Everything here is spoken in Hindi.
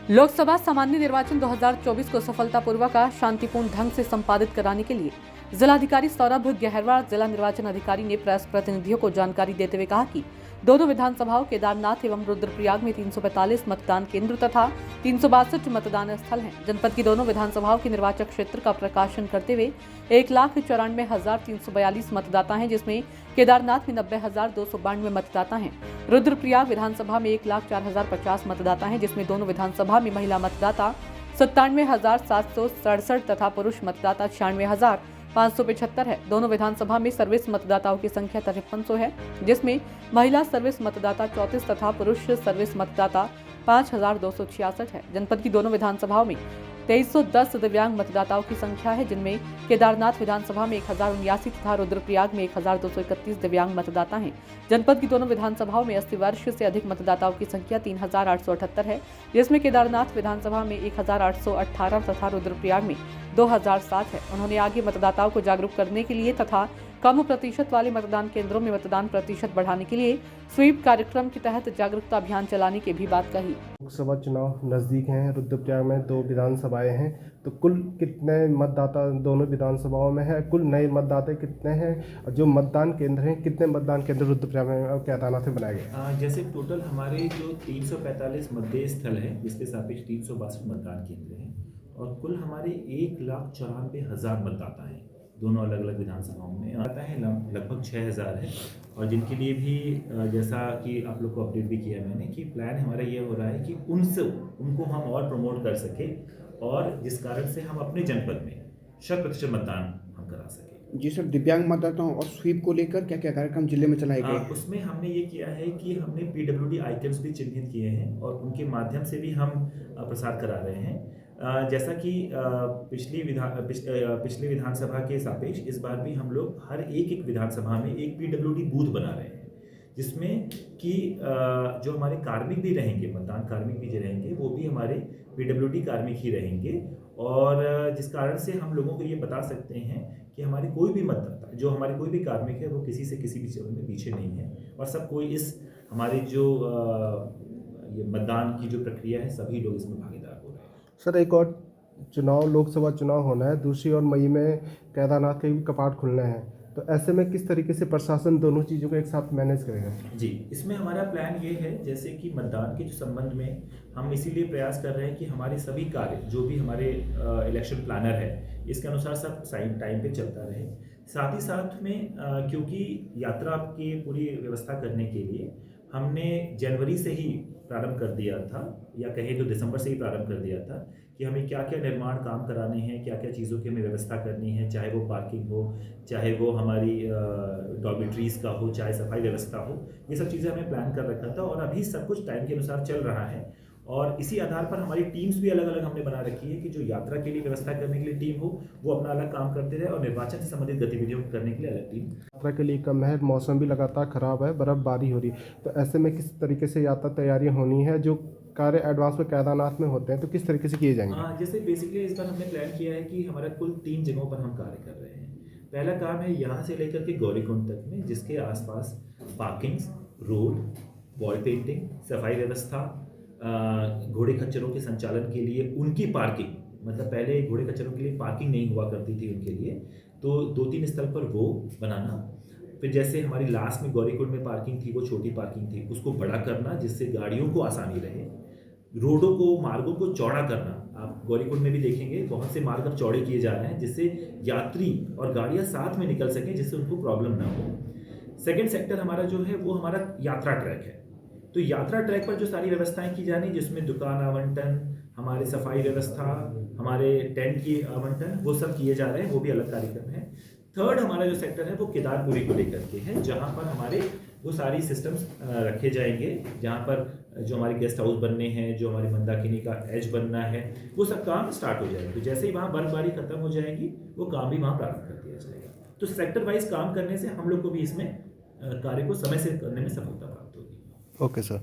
लोकसभा सामान्य निर्वाचन 2024 को सफलतापूर्वक शांतिपूर्ण ढंग से संपादित कराने के लिए जिलाधिकारी सौरभ गहरवाल जिला निर्वाचन अधिकारी ने प्रेस प्रतिनिधियों को जानकारी देते हुए कहा कि दोनों विधानसभाओं केदारनाथ एवं रुद्रप्रयाग में 345 मतदान केंद्र तथा 362 मतदान स्थल हैं। जनपद की दोनों विधानसभाओं के निर्वाचक क्षेत्र का प्रकाशन करते हुए 1,94,342 मतदाता हैं, जिसमें केदारनाथ में 90,292 मतदाता हैं। रुद्रप्रयाग विधानसभा में 1,04,050 मतदाता हैं, जिसमें दोनों विधानसभा में महिला मतदाता 97,767 तथा पुरुष मतदाता 96,575 है। दोनों विधानसभा में सर्विस मतदाताओं की संख्या 5300 है, जिसमें महिला सर्विस मतदाता 34 तथा पुरुष सर्विस मतदाता 5,266 है। जनपद की दोनों विधानसभाओं में 2310 दिव्यांग मतदाताओं की संख्या है, जिनमें केदारनाथ विधानसभा में 1079 तथा रुद्रप्रयाग में 1231 दिव्यांग मतदाता हैं। जनपद की दोनों विधानसभाओं में 80 वर्ष से अधिक मतदाताओं की संख्या 3878 है, जिसमें केदारनाथ विधानसभा में 1818 तथा रुद्रप्रयाग में 2007 है। उन्होंने आगे मतदाताओं को जागरूक करने के लिए तथा कम प्रतिशत वाले मतदान केंद्रों में मतदान प्रतिशत बढ़ाने के लिए स्वीप कार्यक्रम के तहत जागरूकता अभियान चलाने की भी बात कही। लोकसभा चुनाव नज़दीक हैं, रुद्रप्रयाग में 2 विधानसभाएं हैं, तो कुल कितने मतदाता दोनों विधानसभाओं में है? कुल नए मतदाता कितने हैं? जो मतदान केंद्र हैं, कितने मतदान केंद्र रुद्रप्रयाग में और केदारनाथ में बनाए गए? जैसे टोटल हमारे जो 345 मतदेय स्थल हैं, जिसके सापेक्ष 362 मतदान केंद्र हैं और कुल हमारे 1,94,000 मतदाता हैं दोनों अलग अलग विधानसभाओं में। आता है लगभग 6,000 है और जिनके लिए भी जैसा कि आप लोग को अपडेट भी किया मैंने कि प्लान हमारा ये हो रहा है कि उनको हम और प्रमोट कर सके और जिस कारण से हम अपने जनपद में 100% मतदान हम करा सकें। जी सर, दिव्यांग मतदाताओं और स्वीप को लेकर क्या क्या कार्यक्रम जिले में चलाए गए? उसमें हमने ये किया है कि हमने PWD आइकन्स भी चिन्हित किए हैं और उनके माध्यम से भी हम प्रसार करा रहे हैं। जैसा कि पिछले विधानसभा के सापेक्ष इस बार भी हम लोग हर एक विधानसभा में एक PWD बूथ बना रहे हैं, जिसमें कि जो हमारे कार्मिक भी रहेंगे, मतदान कार्मिक भी जो रहेंगे वो भी हमारे PWD कार्मिक ही रहेंगे और जिस कारण से हम लोगों को ये बता सकते हैं कि हमारे कोई भी मतदाता, जो हमारे कोई भी कार्मिक है, वो किसी से किसी भी चरण में पीछे नहीं है और सब कोई इस हमारी जो ये मतदान की जो प्रक्रिया है, सभी लोग इसमें भागीदार हो रहे हैं। सर, एक और चुनाव लोकसभा चुनाव होना है, दूसरी ओर मई में केदारनाथ के भी कपाट खुलने हैं, तो ऐसे में किस तरीके से प्रशासन दोनों चीज़ों को एक साथ मैनेज करेगा? जी, इसमें हमारा प्लान ये है जैसे कि मतदान के जो संबंध में हम इसीलिए प्रयास कर रहे हैं कि हमारे सभी कार्य जो भी हमारे इलेक्शन प्लानर है इसके अनुसार सब टाइम पे चलता रहे। साथ ही साथ में क्योंकि यात्रा की पूरी व्यवस्था करने के लिए हमने जनवरी से ही प्रारंभ कर दिया था, या कहें तो दिसंबर से ही प्रारंभ कर दिया था कि हमें क्या क्या निर्माण काम कराने हैं, क्या क्या चीज़ों की हमें व्यवस्था करनी है, चाहे वो पार्किंग हो, चाहे वो हमारी डॉर्मेट्रीज़ का हो, चाहे सफाई व्यवस्था हो, ये सब चीज़ें हमने प्लान कर रखा था और अभी सब कुछ टाइम के अनुसार चल रहा है। और इसी आधार पर हमारी टीम्स भी अलग अलग हमने बना रखी है कि जो यात्रा के लिए व्यवस्था करने के लिए टीम हो वो अपना अलग काम करते रहे और निर्वाचन से संबंधित गतिविधियों करने के लिए अलग टीम। यात्रा के लिए कम है, मौसम भी लगातार खराब है, बर्फबारी हो रही, तो ऐसे में किस तरीके से यात्रा तैयारियां होनी है? जो कार्य एडवांस में केदारनाथ में होते हैं तो किस तरीके से किए जाएंगे? जैसे बेसिकली इस बार हमने प्लान किया है कि हमारा कुल 3 जगहों पर हम कार्य कर रहे हैं। पहला काम है यहाँ से लेकर के गौरीकुंड तक में, जिसके आसपास पार्किंग्स, रोड, वॉल पेंटिंग, सफाई व्यवस्था, घोड़े खच्चरों के संचालन के लिए उनकी पार्किंग, मतलब पहले घोड़े खच्चरों के लिए पार्किंग नहीं हुआ करती थी उनके लिए, तो 2-3 स्थल पर वो बनाना। फिर जैसे हमारी लास्ट में गौरीकुंड में पार्किंग थी, वो छोटी पार्किंग थी, उसको बड़ा करना जिससे गाड़ियों को आसानी रहे। रोडों को, मार्गों को चौड़ा करना, आप गौरीकुंड में भी देखेंगे बहुत से मार्ग अब चौड़े किए जा रहे हैं जिससे यात्री और गाड़ियाँ साथ में निकल सकें, जिससे उनको प्रॉब्लम ना हो। सेकेंड सेक्टर हमारा जो है वो हमारा यात्रा ट्रैक है, तो यात्रा ट्रैक पर जो सारी व्यवस्थाएं की जानी, जिसमें दुकान आवंटन, हमारे सफाई व्यवस्था, हमारे टेंट की आवंटन, वो सब किए जा रहे हैं, वो भी अलग कार्यक्रम है। थर्ड हमारा जो सेक्टर है वो केदारपुरी को लेकर के है, जहाँ पर हमारे वो सारी सिस्टम्स रखे जाएंगे, जहाँ पर जो हमारे गेस्ट हाउस बनने हैं, जो हमारी मंदाकिनी का एज बनना है, वो सब काम स्टार्ट हो जाएगा। तो जैसे ही वहाँ बर्फबारी खत्म हो जाएगी वो काम भी वहाँ प्रारंभ कर दिया जाएगा। तो सेक्टर वाइज काम करने से हम लोग को भी इसमें कार्य को समय से करने में सफलता प्राप्त होगी। Okay sir.